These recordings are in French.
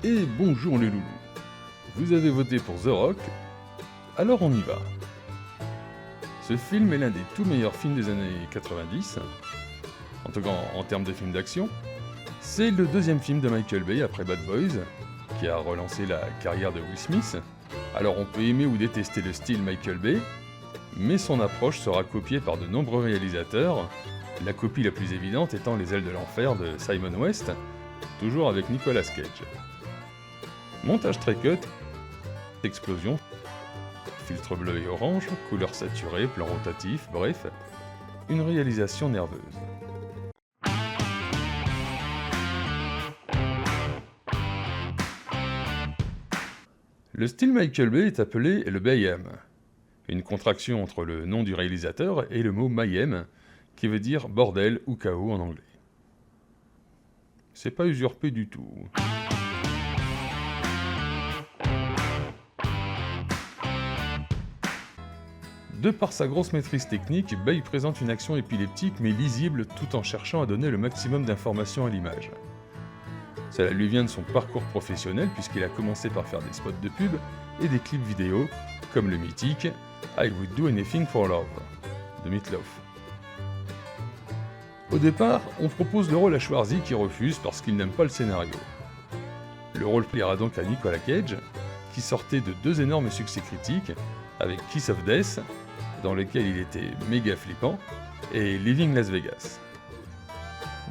Et bonjour les loulous. Vous avez voté pour The Rock, alors on y va. Ce film est l'un des tout meilleurs films des années 90, en tout cas en termes de film d'action. C'est le deuxième film de Michael Bay après Bad Boys, qui a relancé la carrière de Will Smith. Alors on peut aimer ou détester le style Michael Bay, mais son approche sera copiée par de nombreux réalisateurs, la copie la plus évidente étant Les Ailes de l'Enfer de Simon West, toujours avec Nicolas Cage. Montage très cut, explosion, filtre bleu et orange, couleurs saturées, plan rotatif, bref, une réalisation nerveuse. Le style Michael Bay est appelé le Bayhem, une contraction entre le nom du réalisateur et le mot mayhem, qui veut dire bordel ou chaos en anglais. C'est pas usurpé du tout. De par sa grosse maîtrise technique, Bay présente une action épileptique mais lisible tout en cherchant à donner le maximum d'informations à l'image. Cela lui vient de son parcours professionnel puisqu'il a commencé par faire des spots de pub et des clips vidéo, comme le mythique I Would Do Anything for Love de Meat Loaf. Au départ, on propose le rôle à Schwarzy qui refuse parce qu'il n'aime pas le scénario. Le rôle plaira donc à Nicolas Cage, qui sortait de deux énormes succès critiques, avec Kiss of Death, dans lequel il était méga flippant, et Leaving Las Vegas.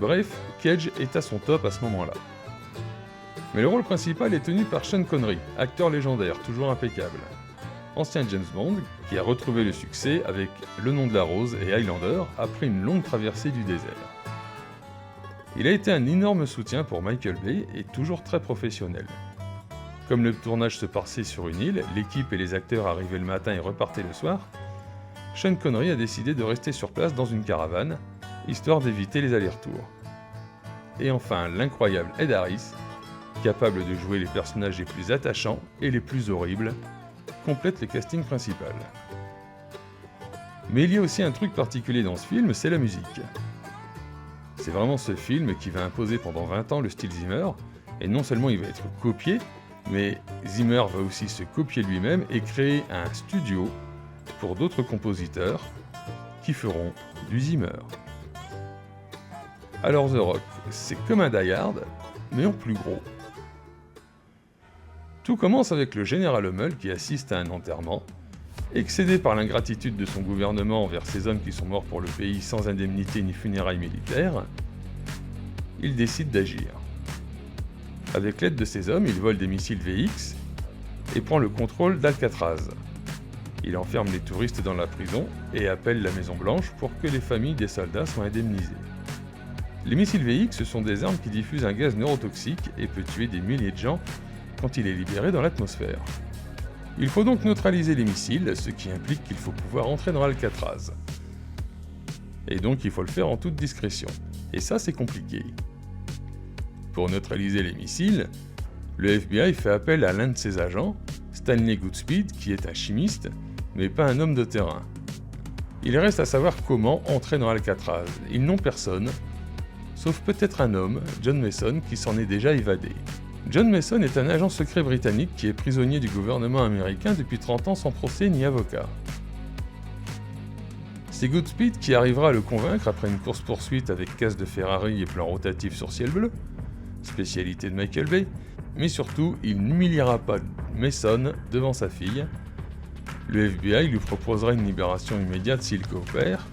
Bref, Cage est à son top à ce moment-là. Mais le rôle principal est tenu par Sean Connery, acteur légendaire, toujours impeccable. Ancien James Bond, qui a retrouvé le succès avec Le Nom de la Rose et Highlander après une longue traversée du désert. Il a été un énorme soutien pour Michael Bay et toujours très professionnel. Comme le tournage se passait sur une île, l'équipe et les acteurs arrivaient le matin et repartaient le soir, Sean Connery a décidé de rester sur place dans une caravane, histoire d'éviter les allers-retours. Et enfin, l'incroyable Ed Harris, capable de jouer les personnages les plus attachants et les plus horribles, complète le casting principal. Mais il y a aussi un truc particulier dans ce film, c'est la musique. C'est vraiment ce film qui va imposer pendant 20 ans le style Zimmer, et non seulement il va être copié, mais Zimmer va aussi se copier lui-même et créer un studio pour d'autres compositeurs qui feront du Zimmer. Alors The Rock, c'est comme un Die Hard, mais en plus gros. Tout commence avec le général Hummel qui assiste à un enterrement. Excédé par l'ingratitude de son gouvernement envers ces hommes qui sont morts pour le pays sans indemnité ni funérailles militaires, il décide d'agir. Avec l'aide de ces hommes, il vole des missiles VX et prend le contrôle d'Alcatraz. Il enferme les touristes dans la prison et appelle la Maison Blanche pour que les familles des soldats soient indemnisées. Les missiles VX sont des armes qui diffusent un gaz neurotoxique et peut tuer des milliers de gens quand il est libéré dans l'atmosphère. Il faut donc neutraliser les missiles, ce qui implique qu'il faut pouvoir entrer dans Alcatraz. Et donc il faut le faire en toute discrétion. Et ça c'est compliqué. Pour neutraliser les missiles, le FBI fait appel à l'un de ses agents, Stanley Goodspeed, qui est un chimiste, mais pas un homme de terrain. Il reste à savoir comment entrer dans Alcatraz. Ils n'ont personne, sauf peut-être un homme, John Mason, qui s'en est déjà évadé. John Mason est un agent secret britannique qui est prisonnier du gouvernement américain depuis 30 ans sans procès ni avocat. C'est Goodspeed qui arrivera à le convaincre après une course-poursuite avec casse de Ferrari et plan rotatif sur ciel bleu, spécialité de Michael Bay, mais surtout, il n'humiliera pas Mason devant sa fille. Le FBI lui proposera une libération immédiate s'il coopère,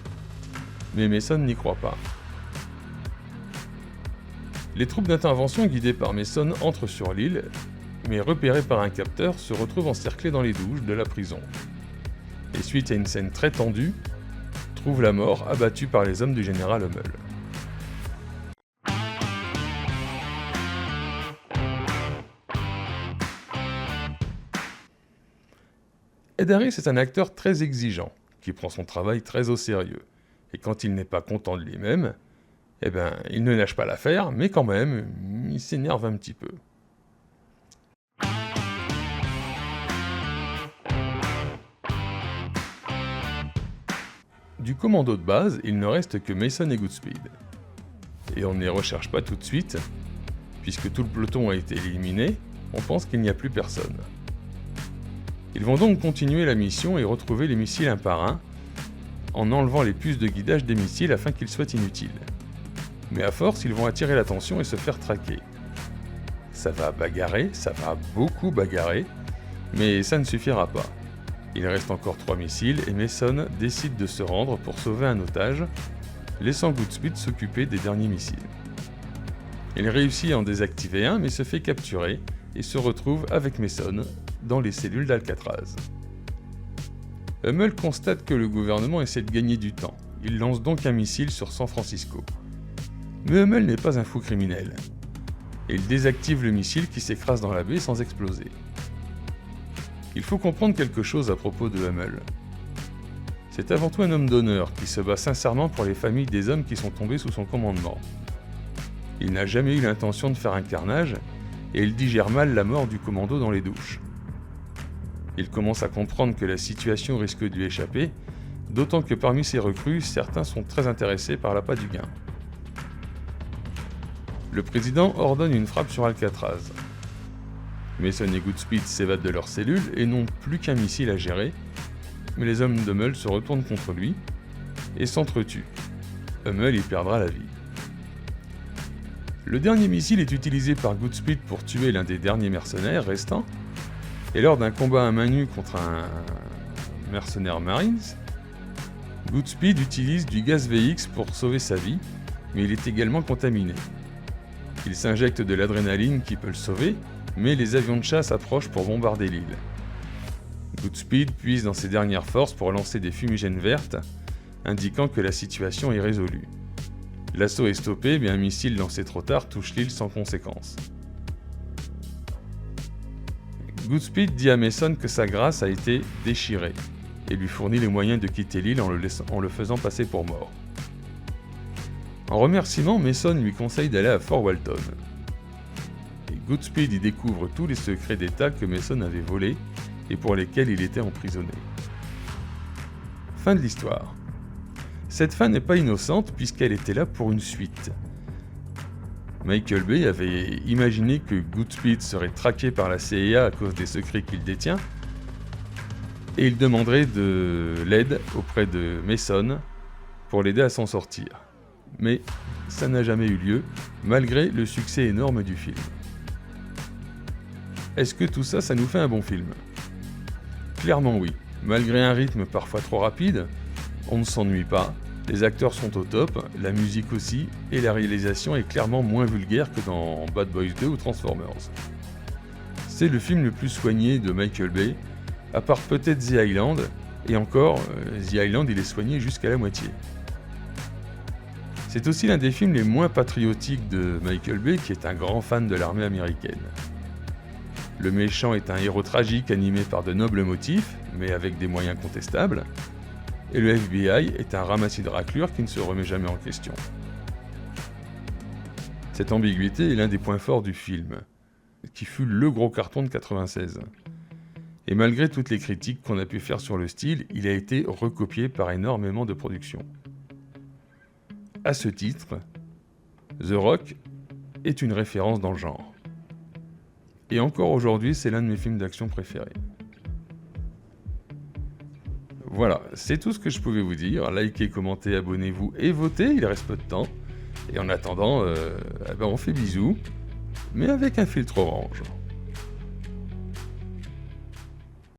mais Mason n'y croit pas. Les troupes d'intervention guidées par Mason entrent sur l'île, mais repérées par un capteur, se retrouvent encerclées dans les douches de la prison. Et suite à une scène très tendue, trouvent la mort abattue par les hommes du général Hummel. Ed Harris est un acteur très exigeant, qui prend son travail très au sérieux, et quand il n'est pas content de lui-même, il ne lâche pas l'affaire, mais quand même, il s'énerve un petit peu. Du commando de base, il ne reste que Mason et Goodspeed. Et on ne les recherche pas tout de suite, puisque tout le peloton a été éliminé, on pense qu'il n'y a plus personne. Ils vont donc continuer la mission et retrouver les missiles un par un, en enlevant les puces de guidage des missiles afin qu'ils soient inutiles. Mais à force, ils vont attirer l'attention et se faire traquer. Ça va bagarrer, ça va beaucoup bagarrer, mais ça ne suffira pas. Il reste encore 3 missiles et Mason décide de se rendre pour sauver un otage, laissant Goodspeed s'occuper des derniers missiles. Il réussit à en désactiver un mais se fait capturer et se retrouve avec Mason dans les cellules d'Alcatraz. Hummel constate que le gouvernement essaie de gagner du temps. Il lance donc un missile sur San Francisco. Mais Hummel n'est pas un fou criminel. Et il désactive le missile qui s'écrase dans la baie sans exploser. Il faut comprendre quelque chose à propos de Hummel. C'est avant tout un homme d'honneur qui se bat sincèrement pour les familles des hommes qui sont tombés sous son commandement. Il n'a jamais eu l'intention de faire un carnage et il digère mal la mort du commando dans les douches. Il commence à comprendre que la situation risque de lui échapper, d'autant que parmi ses recrues, certains sont très intéressés par l'appât du gain. Le président ordonne une frappe sur Alcatraz. Mason et Goodspeed s'évadent de leur cellule et n'ont plus qu'un missile à gérer, mais les hommes d'Hummel se retournent contre lui et s'entretuent. Hummel y perdra la vie. Le dernier missile est utilisé par Goodspeed pour tuer l'un des derniers mercenaires restants, et lors d'un combat à main nue contre un mercenaire Marines, Goodspeed utilise du gaz VX pour sauver sa vie, mais il est également contaminé. Il s'injecte de l'adrénaline qui peut le sauver, mais les avions de chasse approchent pour bombarder l'île. Goodspeed puise dans ses dernières forces pour lancer des fumigènes vertes, indiquant que la situation est résolue. L'assaut est stoppé, mais un missile lancé trop tard touche l'île sans conséquence. Goodspeed dit à Mason que sa grâce a été déchirée et lui fournit les moyens de quitter l'île en le faisant passer pour mort. En remerciement, Mason lui conseille d'aller à Fort Walton. Et Goodspeed y découvre tous les secrets d'État que Mason avait volés et pour lesquels il était emprisonné. Fin de l'histoire. Cette fin n'est pas innocente puisqu'elle était là pour une suite. Michael Bay avait imaginé que Goodspeed serait traqué par la CIA à cause des secrets qu'il détient, et il demanderait de l'aide auprès de Mason pour l'aider à s'en sortir. Mais ça n'a jamais eu lieu, malgré le succès énorme du film. Est-ce que tout ça, ça nous fait un bon film ? Clairement oui. Malgré un rythme parfois trop rapide, on ne s'ennuie pas. Les acteurs sont au top, la musique aussi, et la réalisation est clairement moins vulgaire que dans Bad Boys 2 ou Transformers. C'est le film le plus soigné de Michael Bay, à part peut-être The Island, et encore, The Island il est soigné jusqu'à la moitié. C'est aussi l'un des films les moins patriotiques de Michael Bay, qui est un grand fan de l'armée américaine. Le méchant est un héros tragique animé par de nobles motifs, mais avec des moyens contestables, et le FBI est un ramassis de raclures qui ne se remet jamais en question. Cette ambiguïté est l'un des points forts du film, qui fut le gros carton de 96. Et malgré toutes les critiques qu'on a pu faire sur le style, il a été recopié par énormément de productions. À ce titre, The Rock est une référence dans le genre. Et encore aujourd'hui, c'est l'un de mes films d'action préférés. Voilà, c'est tout ce que je pouvais vous dire. Likez, commentez, abonnez-vous et votez, il reste peu de temps. Et en attendant, on fait bisous, mais avec un filtre orange.